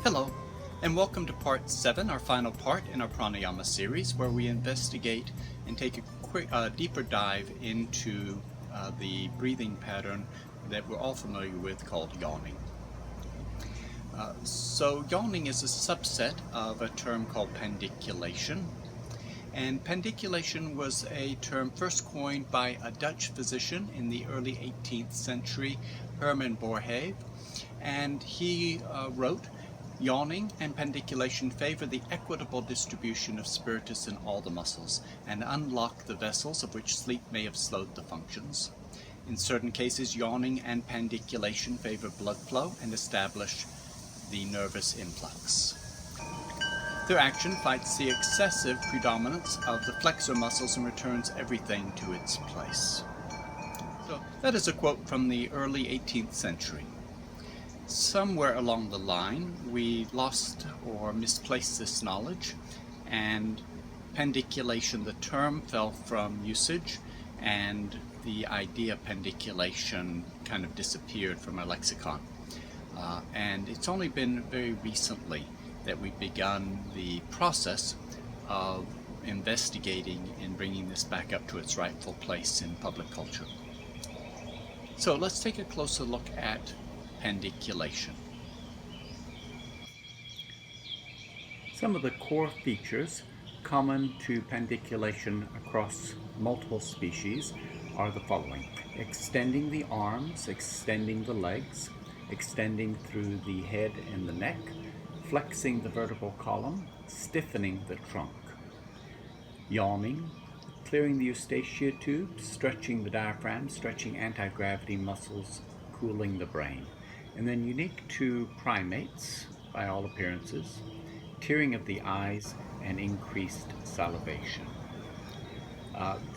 Hello, and welcome to Part 7, our final part in our Pranayama series, where we investigate and take a deeper dive into the breathing pattern that we're all familiar with called yawning. So yawning is a subset of a term called pandiculation, and pandiculation was a term first coined by a Dutch physician in the early 18th century, Herman Boerhaave, and he wrote, "Yawning and pandiculation favor the equitable distribution of spiritus in all the muscles and unlock the vessels of which sleep may have slowed the functions. In certain cases, yawning and pandiculation favor blood flow and establish the nervous influx. Their action fights the excessive predominance of the flexor muscles and returns everything to its place." So that is a quote from the early 18th century. Somewhere along the line, we lost or misplaced this knowledge, and pandiculation, the term, fell from usage, and the idea of pandiculation kind of disappeared from our lexicon. And it's only been very recently that we've begun the process of investigating and bringing this back up to its rightful place in public culture. So let's take a closer look at pandiculation. Some of the core features common to pandiculation across multiple species are the following: extending the arms, extending the legs, extending through the head and the neck, flexing the vertebral column, stiffening the trunk. Yawning, clearing the eustachian tube, stretching the diaphragm, stretching anti-gravity muscles, cooling the brain. And then unique to primates, by all appearances, tearing of the eyes and increased salivation.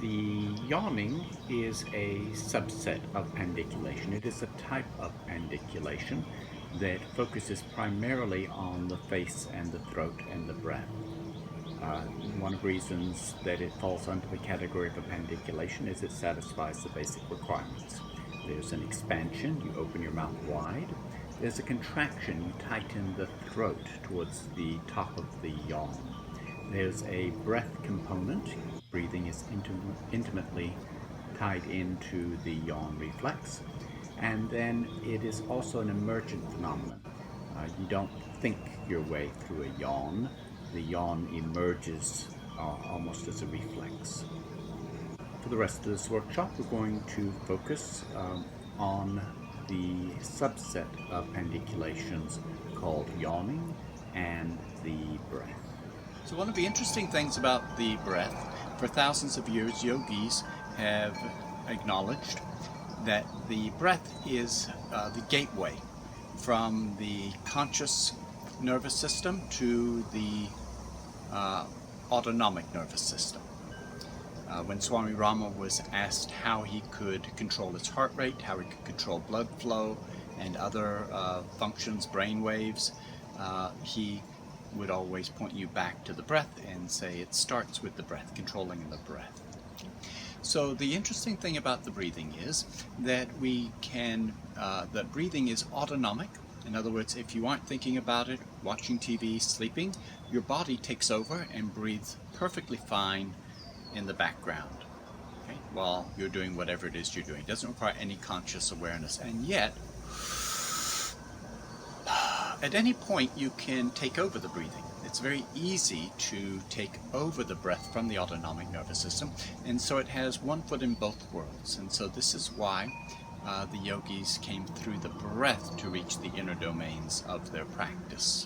The yawning is a subset of pandiculation. It is a type of pandiculation that focuses primarily on the face and the throat and the breath. One of the reasons that it falls under the category of a pandiculation is it satisfies the basic requirements. There's an expansion, you open your mouth wide. There's a contraction, you tighten the throat towards the top of the yawn. There's a breath component. Breathing is intimately tied into the yawn reflex. And then it is also an emergent phenomenon. You don't think your way through a yawn. The yawn emerges almost as a reflex. For the rest of this workshop, we're going to focus on the subset of pandiculations called yawning and the breath. So one of the interesting things about the breath, for thousands of years, yogis have acknowledged that the breath is the gateway from the conscious nervous system to the autonomic nervous system. When Swami Rama was asked how he could control his heart rate, how he could control blood flow and other functions, brain waves, he would always point you back to the breath and say it starts with the breath, controlling the breath. So the interesting thing about the breathing is that that breathing is autonomic. In other words, if you aren't thinking about it, watching TV, sleeping, your body takes over and breathes perfectly fine in the background, okay, while you're doing whatever it is you're doing. It doesn't require any conscious awareness. And yet, at any point you can take over the breathing. It's very easy to take over the breath from the autonomic nervous system, and so it has one foot in both worlds. And so this is why the yogis came through the breath to reach the inner domains of their practice.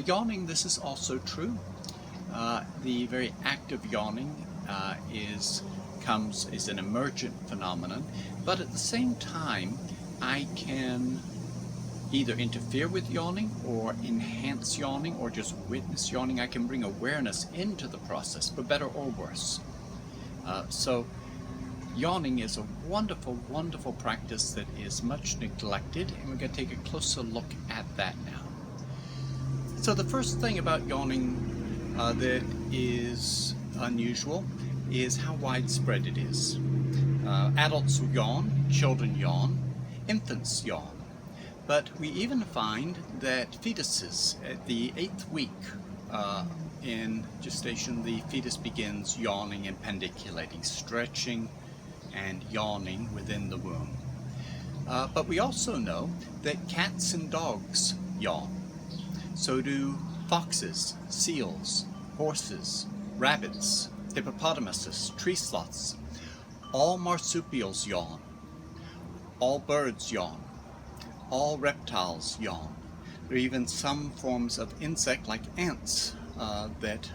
Yawning, this is also true. The very act of yawning is an emergent phenomenon, but at the same time I can either interfere with yawning or enhance yawning or just witness yawning. I can bring awareness into the process, for better or worse. So yawning is a wonderful, wonderful practice that is much neglected, and we're going to take a closer look at that now. So the first thing about yawning that is unusual is how widespread it is. Adults yawn, children yawn, infants yawn. But we even find that fetuses at the 8th week in gestation, the fetus begins yawning and pendiculating, stretching and yawning within the womb. But we also know that cats and dogs yawn. So do foxes, seals, horses, rabbits, hippopotamuses, tree sloths. All marsupials yawn. All birds yawn. All reptiles yawn. There are even some forms of insect, like ants, that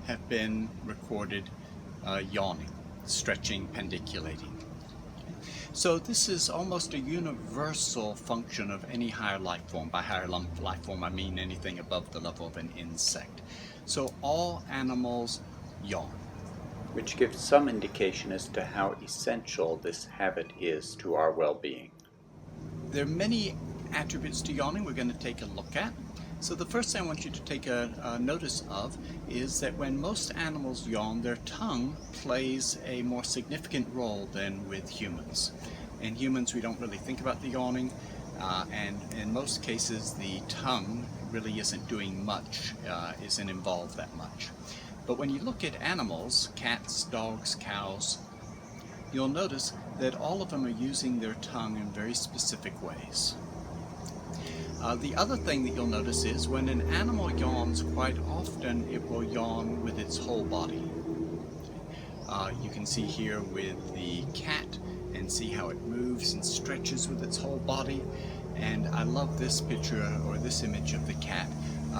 have been recorded yawning, stretching, pendiculating. So this is almost a universal function of any higher life form. By higher life form, I mean anything above the level of an insect. So all animals yawn. Which gives some indication as to how essential this habit is to our well-being. There are many attributes to yawning we're going to take a look at. So the first thing I want you to take a notice of is that when most animals yawn, their tongue plays a more significant role than with humans. In humans, we don't really think about the yawning, and in most cases, the tongue really isn't doing much, isn't involved that much. But when you look at animals, cats, dogs, cows, you'll notice that all of them are using their tongue in very specific ways. The other thing that you'll notice is when an animal yawns, quite often it will yawn with its whole body. You can see here with the cat and see how it moves and stretches with its whole body. And I love this picture or this image of the cat.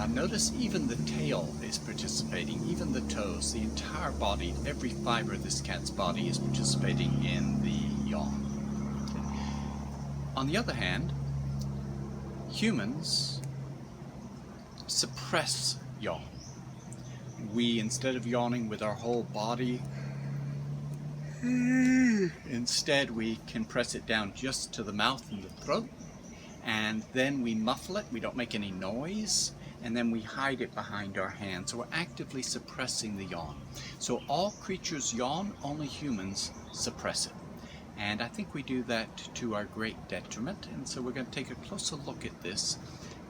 Notice even the tail is participating, even the toes, the entire body, every fiber of this cat's body is participating in the yawn. On the other hand, humans suppress yawn. We, instead of yawning with our whole body, instead we compress it down just to the mouth and the throat, and then we muffle it, we don't make any noise, and then we hide it behind our hands. So we're actively suppressing the yawn. So all creatures yawn, only humans suppress it. And I think we do that to our great detriment, and so we're going to take a closer look at this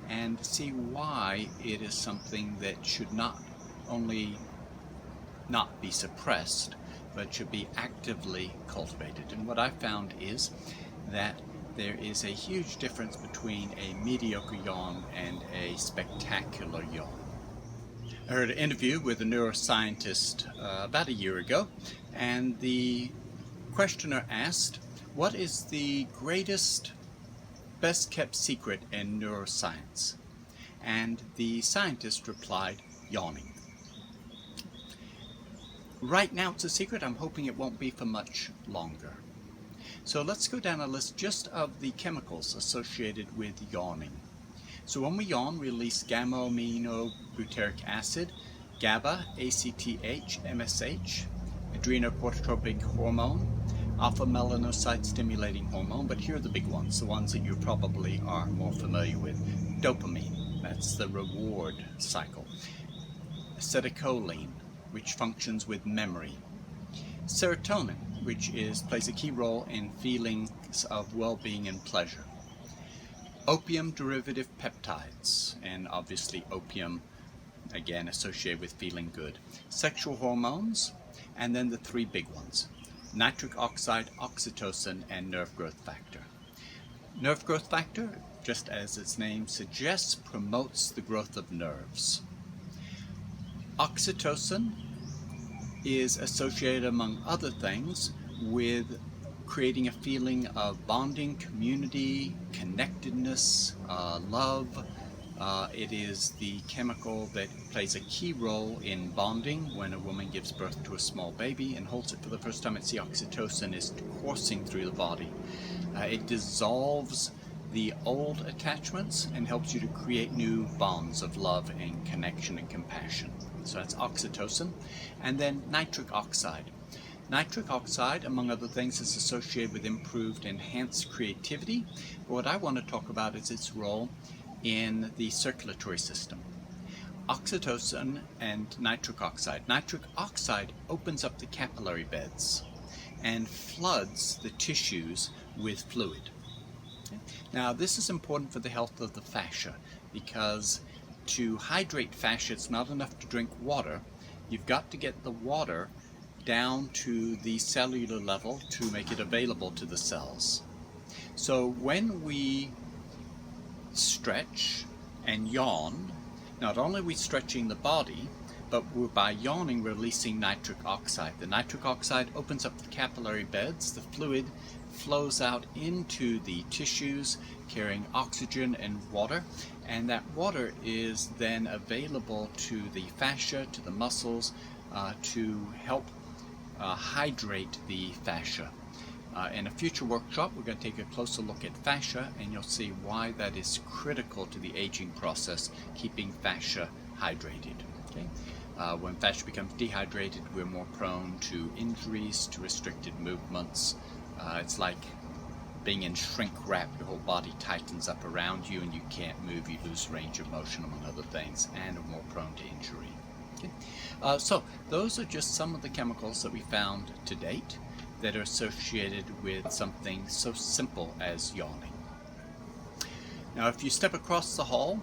and see why it is something that should not only not be suppressed, but should be actively cultivated. And what I found is that there is a huge difference between a mediocre yawn and a spectacular yawn. I heard an interview with a neuroscientist about a year ago, and the questioner asked, what is the greatest, best kept secret in neuroscience? And the scientist replied, yawning. Right now it's a secret. I'm hoping it won't be for much longer. So let's go down a list just of the chemicals associated with yawning. So when we yawn, we release gamma-aminobutyric acid, GABA, ACTH, MSH, adrenocorticotropic hormone, alpha-melanocyte stimulating hormone, but here are the big ones, the ones that you probably are more familiar with. Dopamine, that's the reward cycle. Acetylcholine, which functions with memory. Serotonin, which plays a key role in feelings of well-being and pleasure. Opium derivative peptides, and obviously opium, again, associated with feeling good. Sexual hormones, and then the three big ones: nitric oxide, oxytocin, and nerve growth factor. Nerve growth factor, just as its name suggests, promotes the growth of nerves. Oxytocin is associated, among other things, with creating a feeling of bonding, community, connectedness, love. It is the chemical that plays a key role in bonding. When a woman gives birth to a small baby and holds it for the first time, it's the oxytocin is coursing through the body. It dissolves the old attachments and helps you to create new bonds of love and connection and compassion. So that's oxytocin. And then nitric oxide. Nitric oxide, among other things, is associated with improved, enhanced creativity. But what I want to talk about is its role in the circulatory system. Oxytocin and nitric oxide. Nitric oxide opens up the capillary beds and floods the tissues with fluid. Okay. Now this is important for the health of the fascia, because to hydrate fascia it's not enough to drink water. You've got to get the water down to the cellular level to make it available to the cells. So when we stretch and yawn, not only are we stretching the body, but by yawning we're releasing nitric oxide. The nitric oxide opens up the capillary beds, the fluid flows out into the tissues carrying oxygen and water, and that water is then available to the fascia, to the muscles, to help hydrate the fascia. In a future workshop we're going to take a closer look at fascia, and you'll see why that is critical to the aging process, keeping fascia hydrated. Okay? When fascia becomes dehydrated, we're more prone to injuries, to restricted movements. It's like being in shrink wrap. Your whole body tightens up around you and you can't move. You lose range of motion, among other things, and are more prone to injury. Okay? So those are just some of the chemicals that we found to date that are associated with something so simple as yawning. Now if you step across the hall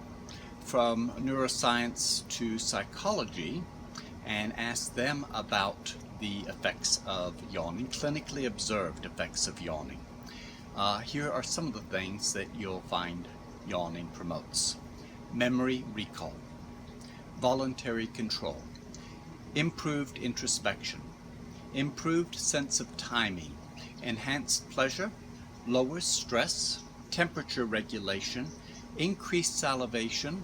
from neuroscience to psychology and ask them about the effects of yawning, clinically observed effects of yawning, here are some of the things that you'll find yawning promotes. Memory recall, voluntary control, improved introspection, improved sense of timing, enhanced pleasure, lowers stress, temperature regulation, increased salivation,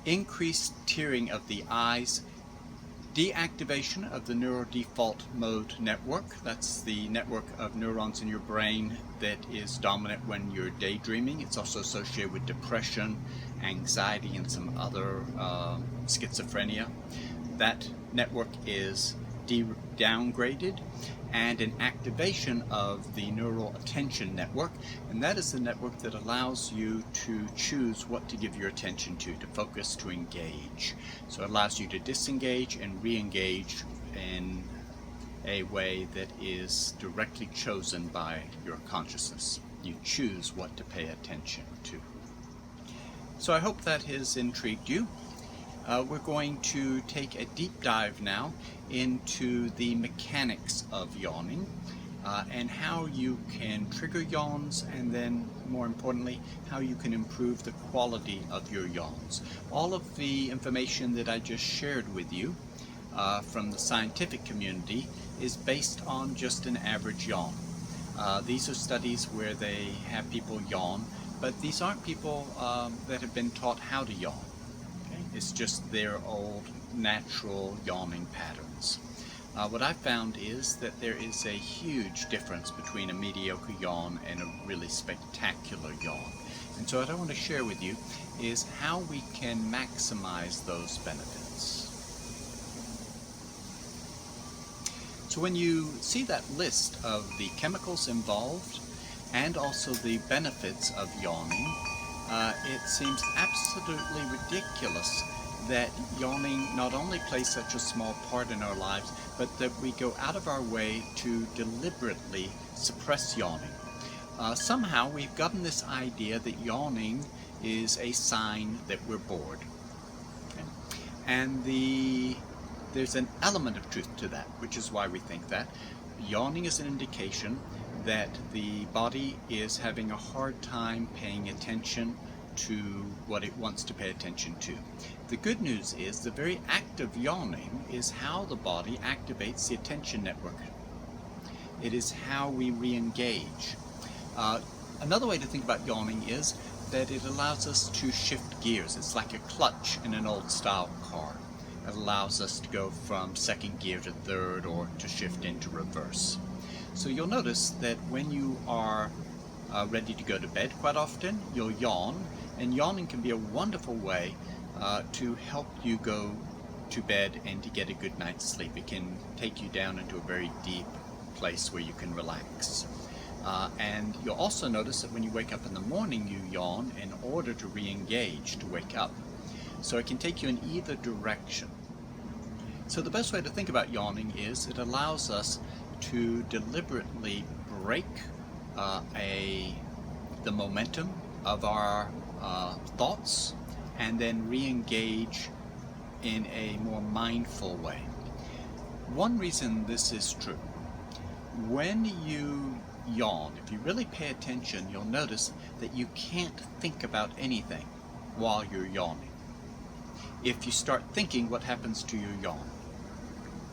increased tearing of the eyes, deactivation of the neurodefault mode network. That's the network of neurons in your brain that is dominant when you're daydreaming. It's also associated with depression, anxiety, and some other schizophrenia. That network is downgraded, and an activation of the neural attention network, and that is the network that allows you to choose what to give your attention to focus, to engage. So it allows you to disengage and re-engage in a way that is directly chosen by your consciousness. You choose what to pay attention to. So I hope that has intrigued you. We're going to take a deep dive now into the mechanics of yawning and how you can trigger yawns, and then more importantly how you can improve the quality of your yawns. All of the information that I just shared with you from the scientific community is based on just an average yawn. These are studies where they have people yawn, but these aren't people that have been taught how to yawn. It's just their old natural yawning patterns. What I found is that there is a huge difference between a mediocre yawn and a really spectacular yawn. And so what I want to share with you is how we can maximize those benefits. So when you see that list of the chemicals involved and also the benefits of yawning, it seems absolutely ridiculous that yawning not only plays such a small part in our lives, but that we go out of our way to deliberately suppress yawning. Somehow we've gotten this idea that yawning is a sign that we're bored. Okay? And there's an element of truth to that, which is why we think that. Yawning is an indication that the body is having a hard time paying attention to what it wants to pay attention to. The good news is the very act of yawning is how the body activates the attention network. It is how we re-engage. Another way to think about yawning is that it allows us to shift gears. It's like a clutch in an old style car. It allows us to go from second gear to third, or to shift into reverse. So you'll notice that when you are ready to go to bed, quite often you'll yawn, and yawning can be a wonderful way to help you go to bed and to get a good night's sleep. It can take you down into a very deep place where you can relax. And you'll also notice that when you wake up in the morning, you yawn in order to re-engage, to wake up. So it can take you in either direction. So the best way to think about yawning is it allows us to deliberately break the the momentum of our thoughts and then re-engage in a more mindful way. One reason this is true, when you yawn, if you really pay attention, you'll notice that you can't think about anything while you're yawning. If you start thinking, what happens to your yawn?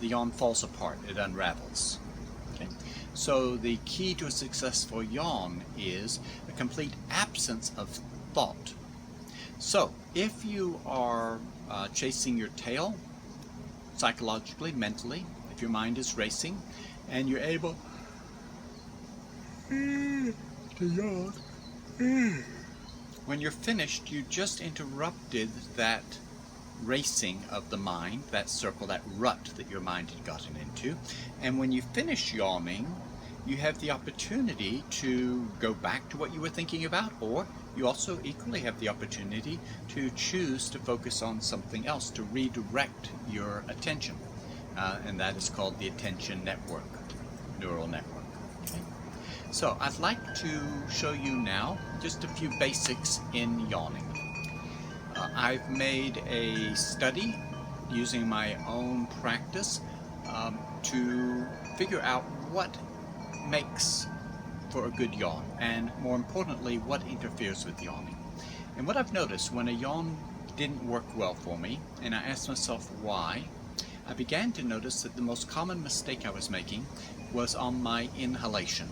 The yawn falls apart, it unravels. Okay? So the key to a successful yawn is a complete absence of thought. So if you are chasing your tail, psychologically, mentally, if your mind is racing, and you're able to yawn, when you're finished, you just interrupted that racing of the mind, that circle, that rut that your mind had gotten into. And when you finish yawning, you have the opportunity to go back to what you were thinking about, or you also equally have the opportunity to choose to focus on something else, to redirect your attention. And that is called the attention network, neural network. Okay? So I'd like to show you now just a few basics in yawning. I've made a study using my own practice to figure out what makes for a good yawn, and more importantly, what interferes with yawning. And what I've noticed when a yawn didn't work well for me, and I asked myself why, I began to notice that the most common mistake I was making was on my inhalation.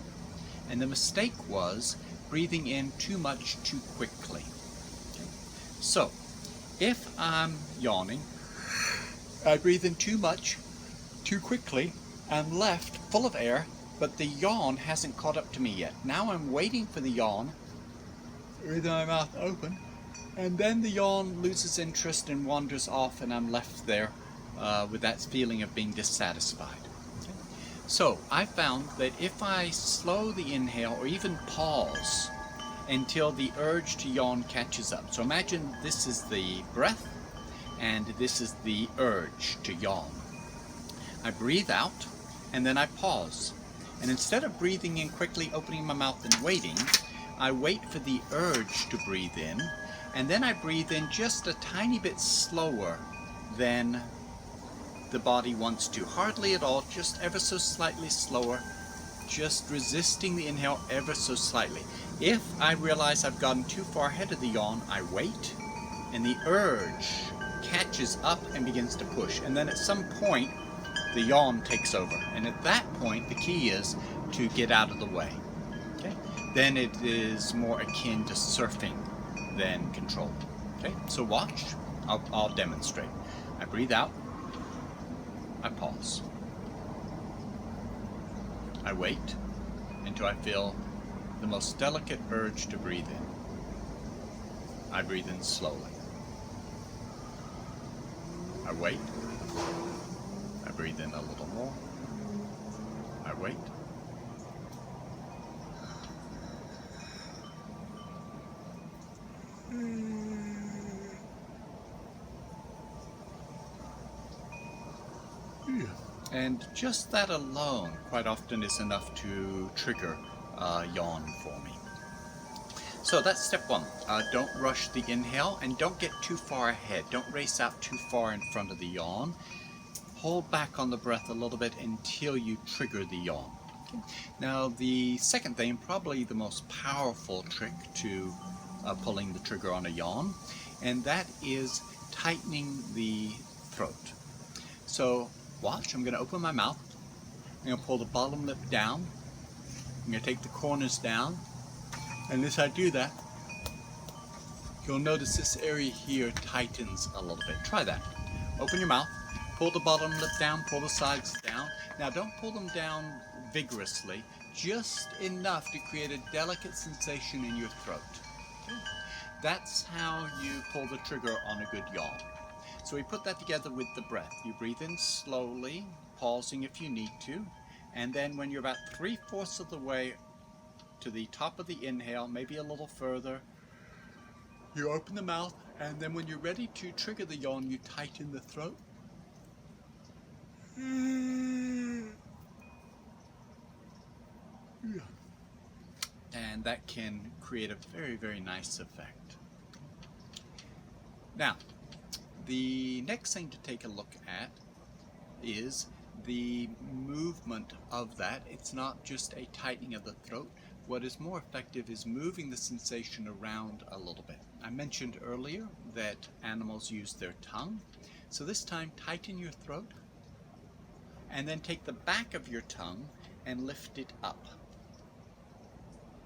And the mistake was breathing in too much too quickly. Okay? So, if I'm yawning, I breathe in too much too quickly, I'm left full of air, but the yawn hasn't caught up to me yet. Now I'm waiting for the yawn, with my mouth open, and then the yawn loses interest and wanders off, and I'm left there with that feeling of being dissatisfied. Okay? So I found that if I slow the inhale or even pause until the urge to yawn catches up. So imagine this is the breath and this is the urge to yawn. I breathe out and then I pause. And instead of breathing in quickly, opening my mouth and waiting, I wait for the urge to breathe in, and then I breathe in just a tiny bit slower than the body wants to. Hardly at all, just ever so slightly slower, just resisting the inhale ever so slightly. If I realize I've gotten too far ahead of the yawn, I wait, and the urge catches up and begins to push. And then at some point, the yawn takes over. And at that point, the key is to get out of the way. Okay? Then it is more akin to surfing than control. Okay? So watch. I'll demonstrate. I breathe out. I pause. I wait until I feel the most delicate urge to breathe in. I breathe in slowly. I wait. I breathe in a little more. I wait. And just that alone quite often is enough to trigger a yawn for me. So that's step one. Don't rush the inhale and don't get too far ahead. Don't race out too far in front of the yawn. Hold back on the breath a little bit until you trigger the yawn. Okay. Now the second thing, probably the most powerful trick to pulling the trigger on a yawn, and that is tightening the throat. So watch, I'm going to open my mouth. I'm going to pull the bottom lip down. I'm going to take the corners down. And as I do that, you'll notice this area here tightens a little bit. Try that. Open your mouth, pull the bottom lip down, pull the sides down. Now don't pull them down vigorously, just enough to create a delicate sensation in your throat. Okay. That's how you pull the trigger on a good yawn. So we put that together with the breath. You breathe in slowly, pausing if you need to, and then when you're about 3/4 of the way to the top of the inhale, maybe a little further, you open the mouth, and then when you're ready to trigger the yawn, you tighten the throat. and that can create a very, very nice effect. Now, the next thing to take a look at is the movement of that. It's not just a tightening of the throat. What is more effective is moving the sensation around a little bit. I mentioned earlier that animals use their tongue. So this time, tighten your throat and then take the back of your tongue and lift it up.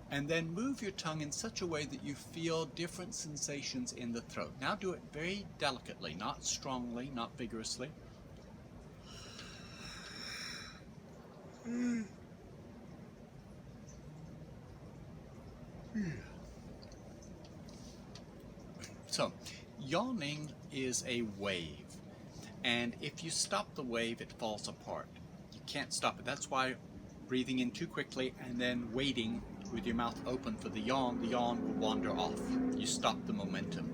And then move your tongue in such a way that you feel different sensations in the throat. Now do it very delicately, not strongly, not vigorously. So, yawning is a wave, and if you stop the wave, it falls apart. You can't stop it. That's why breathing in too quickly and then waiting with your mouth open for the yawn will wander off. You stop the momentum.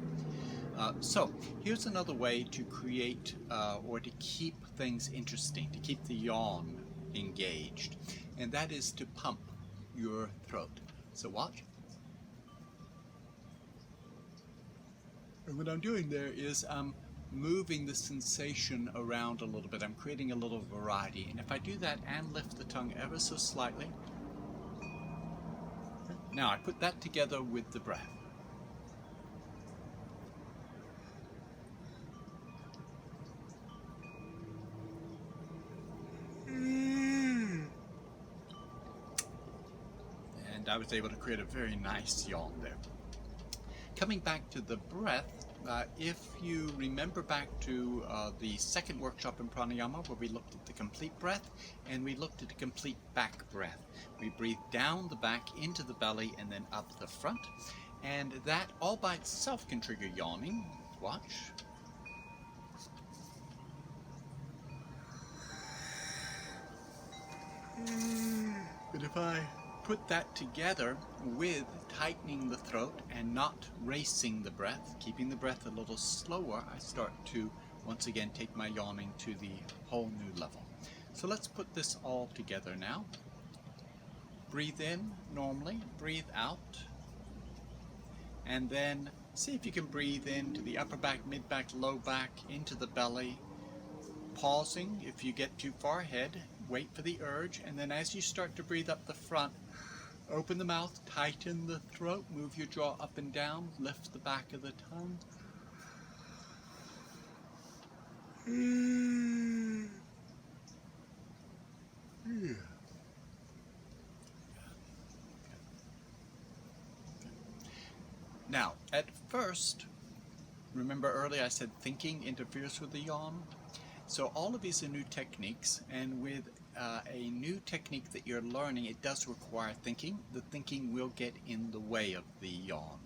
So, here's another way to create or to keep things interesting, to keep the yawn engaged, and that is to pump your throat. So watch. And what I'm doing there is I'm moving the sensation around a little bit. I'm creating a little variety. And if I do that and lift the tongue ever so slightly, now I put that together with the breath. And I was able to create a very nice yawn there. Coming back to the breath, if you remember back to the second workshop in Pranayama where we looked at the complete breath and we looked at the complete back breath. We breathe down the back into the belly and then up the front, and that all by itself can trigger yawning. Watch. But if I put that together with tightening the throat and not racing the breath, keeping the breath a little slower, I start to once again take my yawning to the whole new level. So let's put this all together now. Breathe in normally, breathe out, and then see if you can breathe into the upper back, mid back, low back, into the belly, pausing. If you get too far ahead, wait for the urge, and then as you start to breathe up the front, open the mouth, tighten the throat, move your jaw up and down, lift the back of the tongue. Now, at first, remember earlier I said thinking interferes with the yawn? So all of these are new techniques, and with a new technique that you're learning, it does require thinking. The thinking will get in the way of the yawn.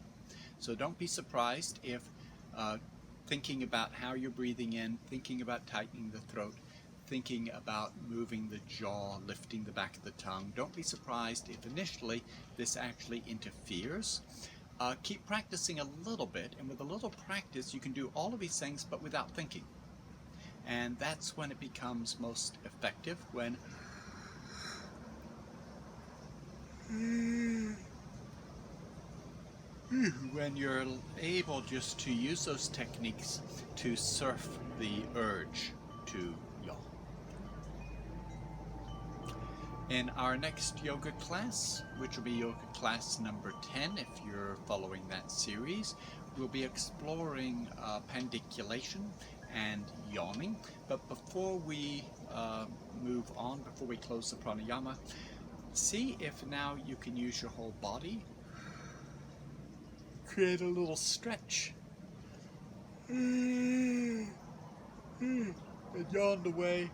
So don't be surprised if thinking about how you're breathing in, thinking about tightening the throat, thinking about moving the jaw, lifting the back of the tongue, don't be surprised if initially this actually interferes. Keep practicing a little bit, and with a little practice you can do all of these things but without thinking. And that's when it becomes most effective, when you're able just to use those techniques to surf the urge to yawn. In our next yoga class, which will be yoga class number 10 if you're following that series, we'll be exploring pandiculation and yawning. But before we move on, before we close the pranayama, see if now you can use your whole body. Create a little stretch. And yawn away.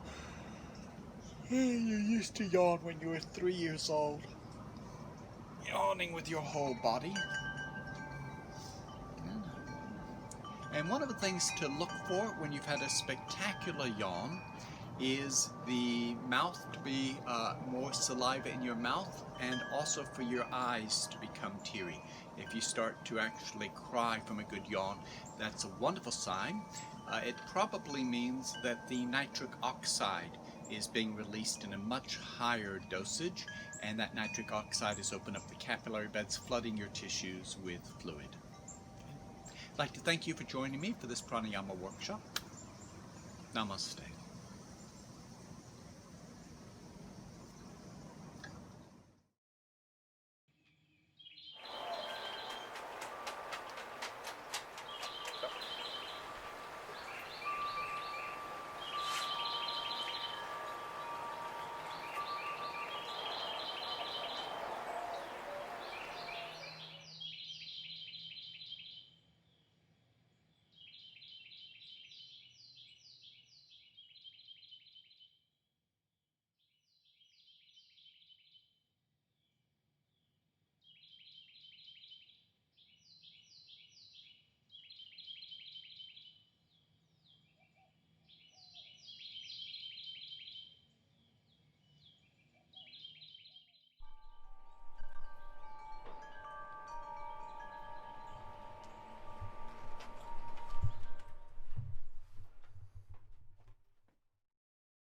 You used to yawn when you were 3 years old. Yawning with your whole body. And one of the things to look for when you've had a spectacular yawn is the mouth to be more saliva in your mouth, and also for your eyes to become teary. If you start to actually cry from a good yawn, that's a wonderful sign. It probably means that the nitric oxide is being released in a much higher dosage, and that nitric oxide has opened up the capillary beds, flooding your tissues with fluid. I'd like to thank you for joining me for this pranayama workshop. Namaste.